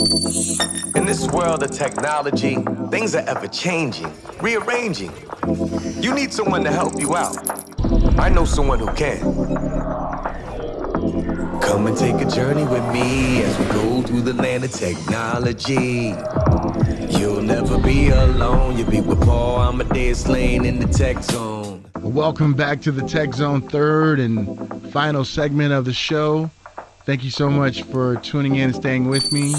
In this world of technology, things are ever changing, rearranging. You need someone to help you out. I know someone who can. Come and take a journey with me as we go through the land of technology. You'll never be alone. You'll be with Paul Amadeus Lane in the Tech Zone. Welcome back to the Tech Zone, third and final segment of the show. Thank you so much for tuning in and staying with me.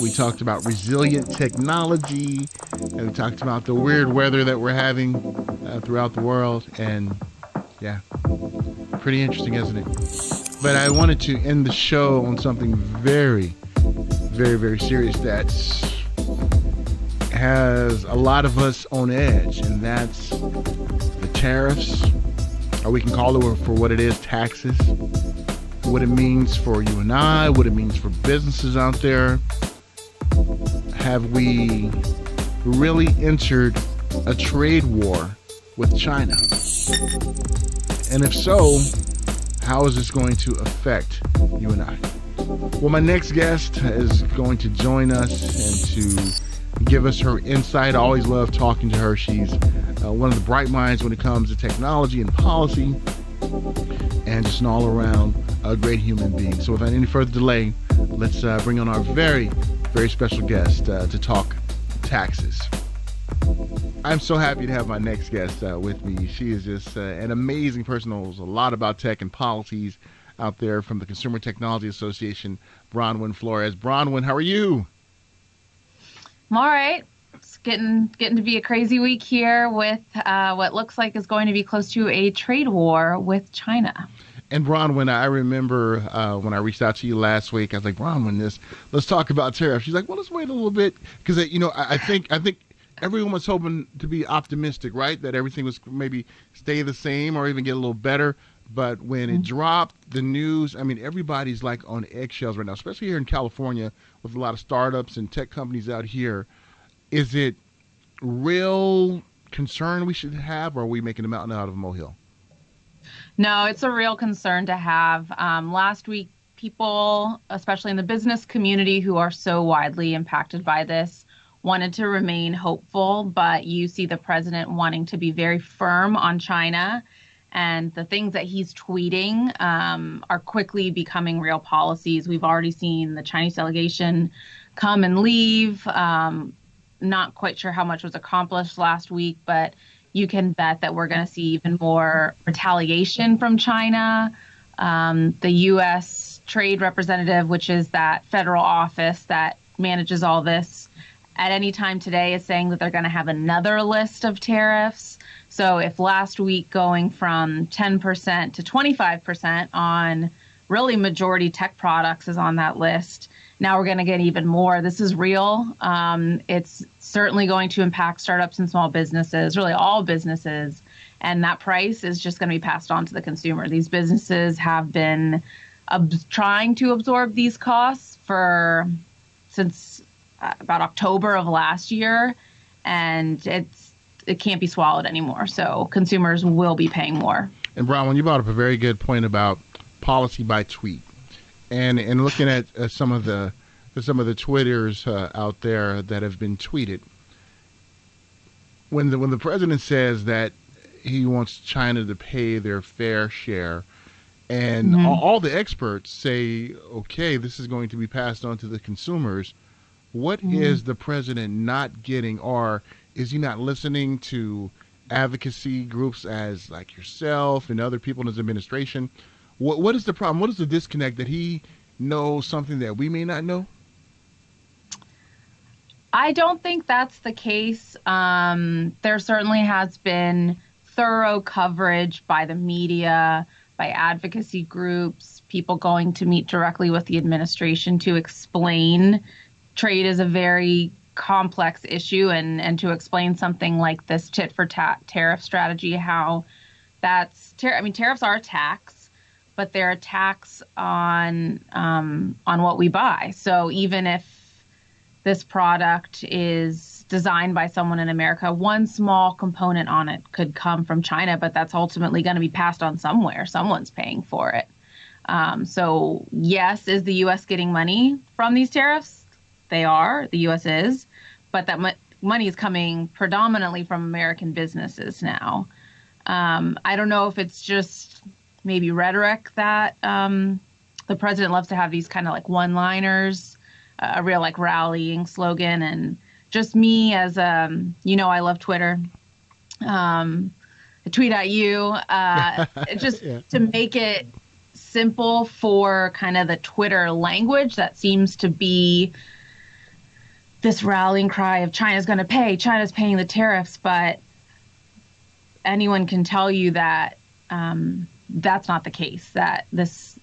We talked about resilient technology, and we talked about the weird weather that we're having throughout the world. And yeah, pretty interesting, isn't it? But I wanted to end the show on something very, very, very serious that has a lot of us on edge, and that's the tariffs, or we can call it for what it is, taxes. What it means for you and I, what it means for businesses out there. Have we really entered a trade war with China? And if so, how is this going to affect you and I? Well, my next guest is going to join us and to give us her insight. I always love talking to her. She's one of the bright minds when it comes to technology and policy, and just an all-around great human being. So without any further delay, let's bring on our very, very special guest to talk taxes. I'm so happy to have my next guest with me. She is just an amazing person who knows a lot about tech and policies out there from the Consumer Technology Association, Bronwyn Flores. Bronwyn, how are you? I'm all right. It's getting to be a crazy week here with what looks like is going to be close to a trade war with China. And Bronwyn, I remember when I reached out to you last week, I was like, Bronwyn, let's talk about tariffs. She's like, well, let's wait a little bit, because I think everyone was hoping to be optimistic, right? That everything was maybe stay the same or even get a little better. But when it dropped, the news, I mean, everybody's like on eggshells right now, especially here in California with a lot of startups and tech companies out here. Is it real concern we should have, or are we making a mountain out of a molehill? No, it's a real concern to have. Last week, people, especially in the business community who are so widely impacted by this, wanted to remain hopeful, but you see the president wanting to be very firm on China, and the things that he's tweeting are quickly becoming real policies. We've already seen the Chinese delegation come and leave. Not quite sure how much was accomplished last week, but you can bet that we're going to see even more retaliation from China. The U.S. Trade Representative, which is that federal office that manages all this, at any time today is saying that they're going to have another list of tariffs. So if last week going from 10% to 25% on really majority tech products is on that list, now we're going to get even more. This is real. It's certainly going to impact startups and small businesses, really all businesses. And that price is just going to be passed on to the consumer. These businesses have been trying to absorb these costs since about October of last year, and it can't be swallowed anymore. So consumers will be paying more. And Bronwyn, you brought up a very good point about policy by tweet. And looking at some of the Twitters out there that have been tweeted, when the president says that he wants China to pay their fair share, and all the experts say, okay, this is going to be passed on to the consumers, what is the president not getting, or is he not listening to advocacy groups as like yourself and other people in his administration? What is the problem? What is the disconnect that he knows something that we may not know? I don't think that's the case. There certainly has been thorough coverage by the media, by advocacy groups, people going to meet directly with the administration to explain trade is a very complex issue, and to explain something like this tit for tat tariff strategy, how tariffs are a tax, but they're a tax on what we buy. So even if this product is designed by someone in America, one small component on it could come from China, but that's ultimately going to be passed on somewhere. Someone's paying for it. So yes, is the U.S. getting money from these tariffs? they are, the U.S. is, but that money is coming predominantly from American businesses now. I don't know if it's just maybe rhetoric that the president loves to have these kind of like one-liners, a real like rallying slogan, and just me as I love Twitter. I tweet at you just to make it simple for kind of the Twitter language that seems to be this rallying cry of China's going to pay, China's paying the tariffs, but anyone can tell you that that's not the case, that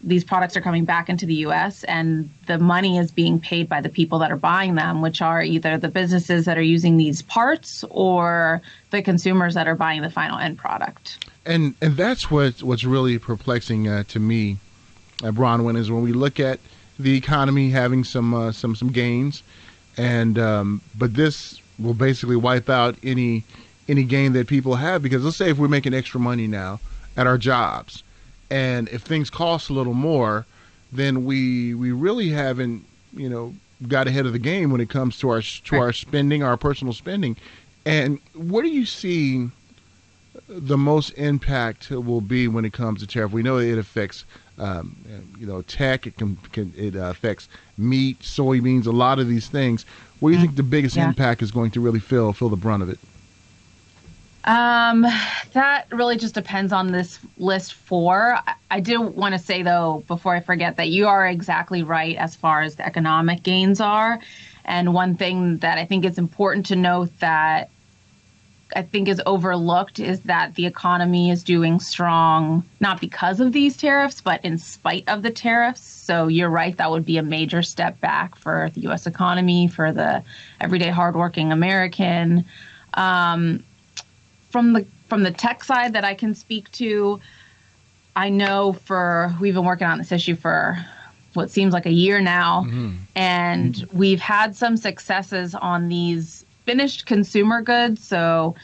these products are coming back into the U.S. and the money is being paid by the people that are buying them, which are either the businesses that are using these parts or the consumers that are buying the final end product. And that's what's really perplexing to me, Bronwyn, is when we look at the economy having some gains, and but this will basically wipe out any gain that people have, because let's say if we're making extra money now at our jobs, and if things cost a little more, then we really haven't got ahead of the game when it comes to our spending, our personal spending. And what do you see the most impact will be when it comes to tariff? We know it affects tech. It affects meat, soybeans, a lot of these things. What do you think the biggest impact is going to really feel the brunt of it? That really just depends on this list 4. I do want to say, though, before I forget, that you are exactly right as far as the economic gains are. And one thing that I think is important to note that I think is overlooked is that the economy is doing strong, not because of these tariffs, but in spite of the tariffs. So you're right, that would be a major step back for the U.S. economy, for the everyday hardworking American. From the tech side that I can speak to, I know we've been working on this issue for what seems like a year now, and we've had some successes on these finished consumer goods. So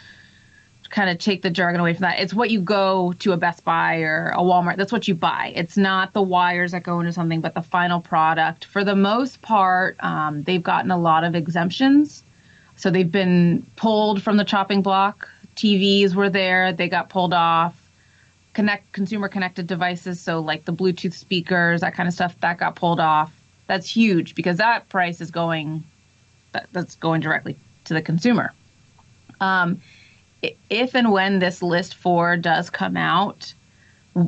to kind of take the jargon away from that, it's what you go to a Best Buy or a Walmart, that's what you buy. It's not the wires that go into something, but the final product. For the most part, they've gotten a lot of exemptions. So they've been pulled from the chopping block. TVs were there, they got pulled off. Consumer connected devices, so like the Bluetooth speakers, that kind of stuff, that got pulled off. That's huge because that price is that's going directly to the consumer. If and when this list 4 does come out,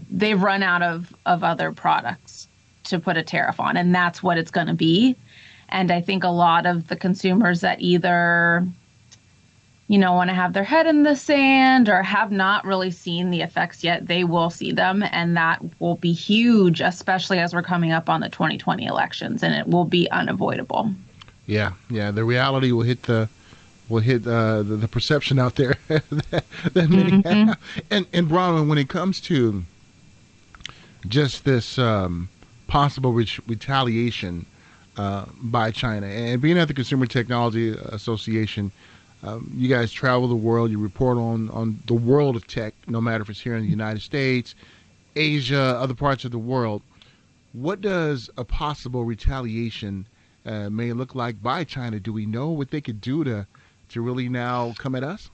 they've run out of other products to put a tariff on, and that's what it's going to be. And I think a lot of the consumers that either want to have their head in the sand or have not really seen the effects yet, they will see them. And that will be huge, especially as we're coming up on the 2020 elections, and it will be unavoidable. Yeah. The reality will hit the perception out there that many have. And Bronwyn, when it comes to just this possible retaliation by China, and being at the Consumer Technology Association, you guys travel the world. You report on the world of tech, no matter if it's here in the United States, Asia, other parts of the world. What does a possible retaliation may look like by China? Do we know what they could do to really now come at us?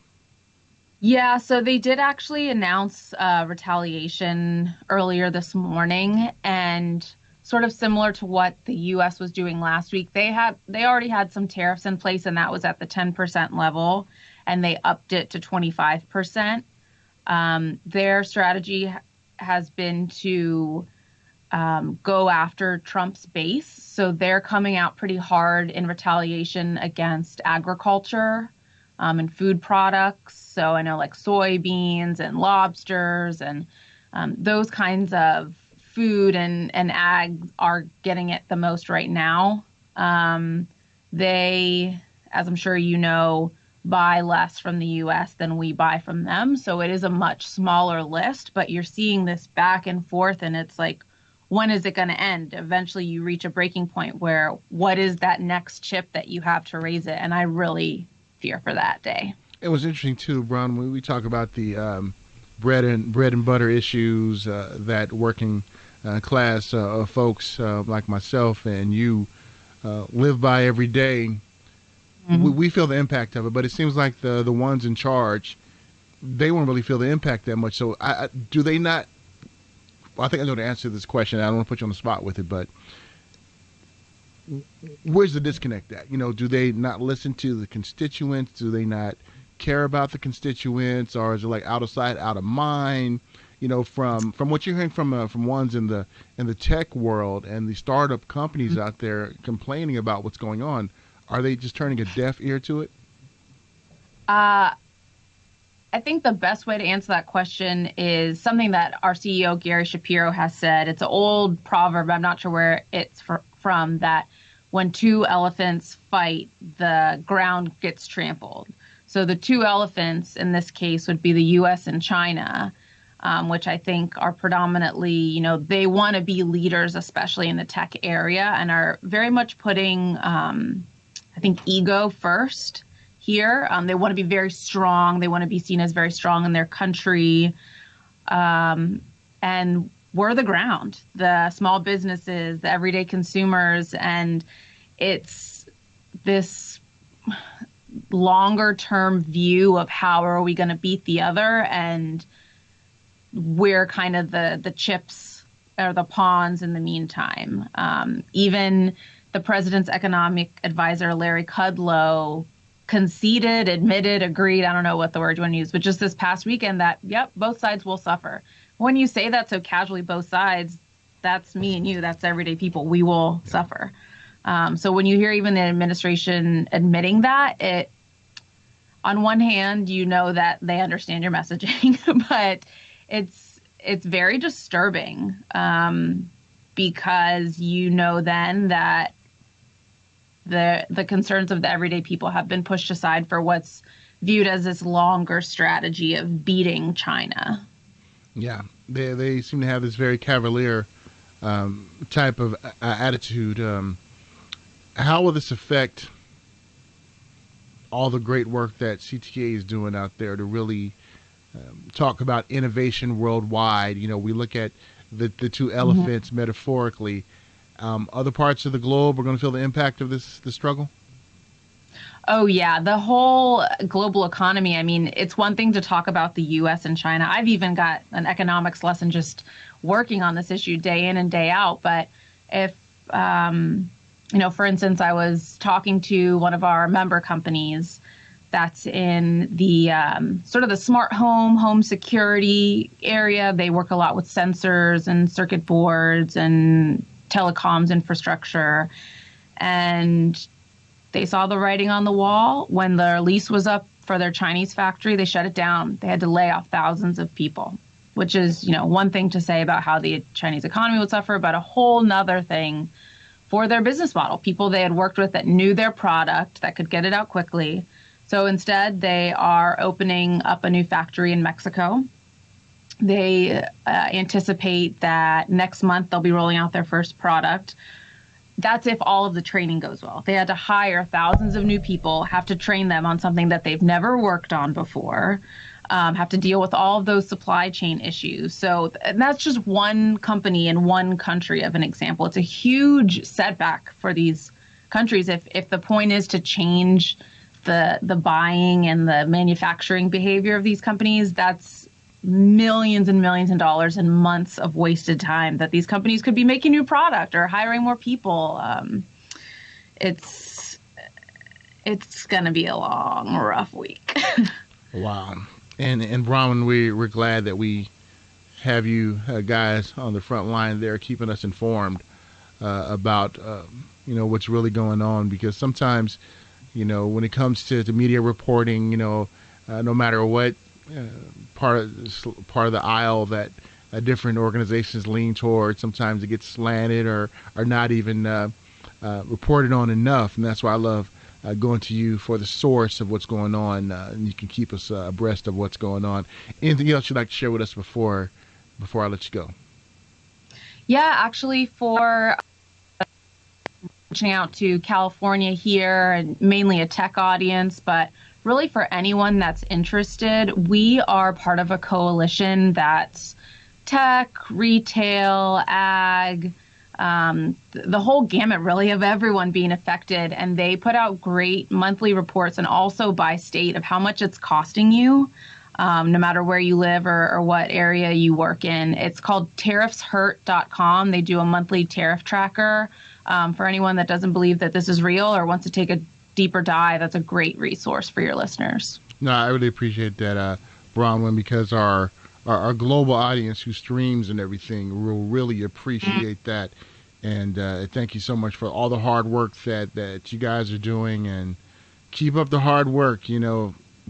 Yeah, so they did actually announce retaliation earlier this morning, and sort of similar to what the U.S. was doing last week. They already had some tariffs in place, and that was at the 10% level, and they upped it to 25%. Their strategy has been to go after Trump's base. So they're coming out pretty hard in retaliation against agriculture and food products. So I know like soybeans and lobsters and those kinds of food and ag are getting it the most right now. They, as I'm sure you know, buy less from the U.S. than we buy from them. So it is a much smaller list, but you're seeing this back and forth, and it's like, when is it going to end? Eventually you reach a breaking point where what is that next chip that you have to raise it? And I really fear for that day. It was interesting too, Bron, when we talk about the bread and butter issues that working class folks like myself and you live by every day, we feel the impact of it. But it seems like the ones in charge, they won't really feel the impact that much. So do they not? Well, I think I know the answer to this question. I don't want to put you on the spot with it, but where's the disconnect at? Do they not listen to the constituents? Do they not care about the constituents, or is it like out of sight, out of mind? From what you're hearing from ones in the tech world and the startup companies out there complaining about what's going on, are they just turning a deaf ear to it? I think the best way to answer that question is something that our CEO, Gary Shapiro, has said. It's an old proverb. I'm not sure where it's from, that when two elephants fight, the ground gets trampled. So the two elephants in this case would be the U.S. and China, which I think are predominantly, they want to be leaders, especially in the tech area, and are very much putting, I think, ego first here. They want to be very strong. They want to be seen as very strong in their country. And we're the ground, the small businesses, the everyday consumers. And it's this longer term view of how are we going to beat the other, and we're kind of the chips or the pawns in the meantime. Even the president's economic advisor, Larry Kudlow, conceded, admitted, agreed, I don't know what the word you want to use, but just this past weekend that, yep, both sides will suffer. When you say that so casually, both sides, that's me and you, that's everyday people, we will suffer. So when you hear even the administration admitting that, it, on one hand, that they understand your messaging, but it's very disturbing because then that the concerns of the everyday people have been pushed aside for what's viewed as this longer strategy of beating China. Yeah, they seem to have this very cavalier type of attitude. How will this affect all the great work that CTA is doing out there to really talk about innovation worldwide? We look at the two elephants metaphorically. Other parts of the globe are going to feel the impact of this struggle? Oh, yeah. The whole global economy. I mean, it's one thing to talk about the U.S. and China. I've even got an economics lesson just working on this issue day in and day out. But if, for instance, I was talking to one of our member companies that's in the sort of the smart home security area. They work a lot with sensors and circuit boards and telecoms infrastructure. And they saw the writing on the wall. When their lease was up for their Chinese factory, they shut it down. They had to lay off thousands of people, which is, one thing to say about how the Chinese economy would suffer, but a whole nother thing for their business model. People they had worked with that knew their product, that could get it out quickly. So instead, they are opening up a new factory in Mexico. They anticipate that next month they'll be rolling out their first product. That's if all of the training goes well. They had to hire thousands of new people, have to train them on something that they've never worked on before, have to deal with all of those supply chain issues. So that's just one company in one country of an example. It's a huge setback for these countries. If the point is to change the buying and the manufacturing behavior of these companies, that's millions and millions of dollars and months of wasted time that these companies could be making new product or hiring more people. It's going to be a long, rough week. Wow. And Bronwyn, we're glad that we have you guys on the front line there keeping us informed about what's really going on, because sometimes when it comes to media reporting, no matter what part of the aisle that different organizations lean towards, sometimes it gets slanted or not even reported on enough. And that's why I love going to you for the source of what's going on, and you can keep us abreast of what's going on. Anything else you'd like to share with us before I let you go? Yeah, actually, for reaching out to California here, and mainly a tech audience, but really for anyone that's interested, we are part of a coalition that's tech, retail, ag, the whole gamut really of everyone being affected. And they put out great monthly reports and also by state of how much it's costing you, no matter where you live or what area you work in. It's called tariffshurt.com. They do a monthly tariff tracker. For anyone that doesn't believe that this is real or wants to take a deeper dive, that's a great resource for your listeners. No, I really appreciate that, Bronwyn, because our global audience who streams and everything will really appreciate that. And thank you so much for all the hard work that you guys are doing, and keep up the hard work.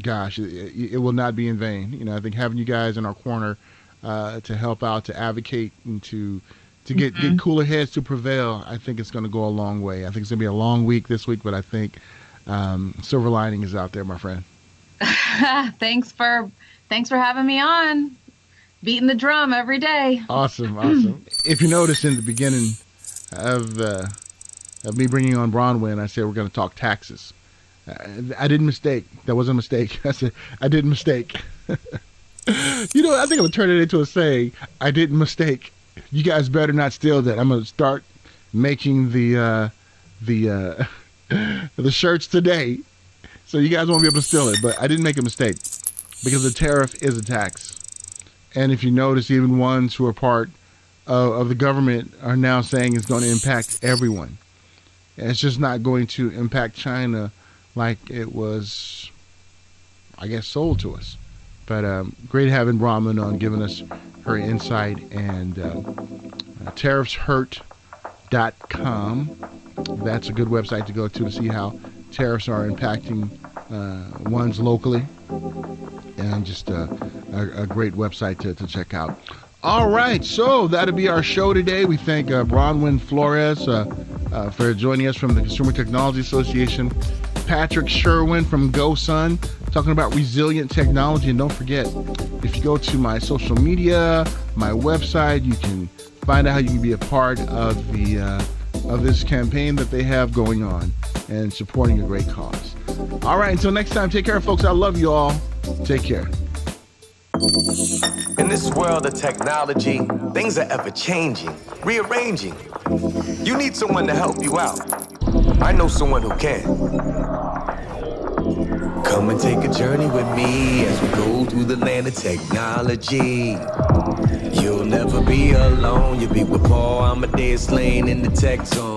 Gosh, it will not be in vain. I think having you guys in our corner to help out, to advocate, and to get cooler heads to prevail, I think it's going to go a long way. I think it's going to be a long week this week, but I think silver lining is out there, my friend. Thanks for having me on. Beating the drum every day. Awesome. If you notice in the beginning of me bringing on Bronwyn, I said we're going to talk taxes. I didn't mistake. That wasn't a mistake. I said I didn't mistake. I think I'm going to turn it into a saying. I didn't mistake. You guys better not steal that. I'm going to start making the shirts today, so you guys won't be able to steal it. But I didn't make a mistake, because the tariff is a tax. And if you notice, even ones who are part of the government are now saying it's going to impact everyone. And it's just not going to impact China like it was, I guess, sold to us. But great having Bronwyn on, giving us her insight. And tariffshurt.com. That's a good website to go to see how tariffs are impacting ones locally. And just a great website to check out. All right, so that'll be our show today. We thank Bronwyn Flores for joining us from the Consumer Technology Association. Patrick Sherwin from GoSun, talking about resilient technology. And don't forget, if you go to my social media, my website, you can find out how you can be a part of this campaign that they have going on and supporting a great cause. All right, until next time, take care, folks. I love you all. Take care. In this world of technology, things are ever changing, rearranging. You need someone to help you out. I know someone who can. Come and take a journey with me as we go through the land of technology. You'll never be alone. You'll be with Paul Amadeus Lane in the tech zone.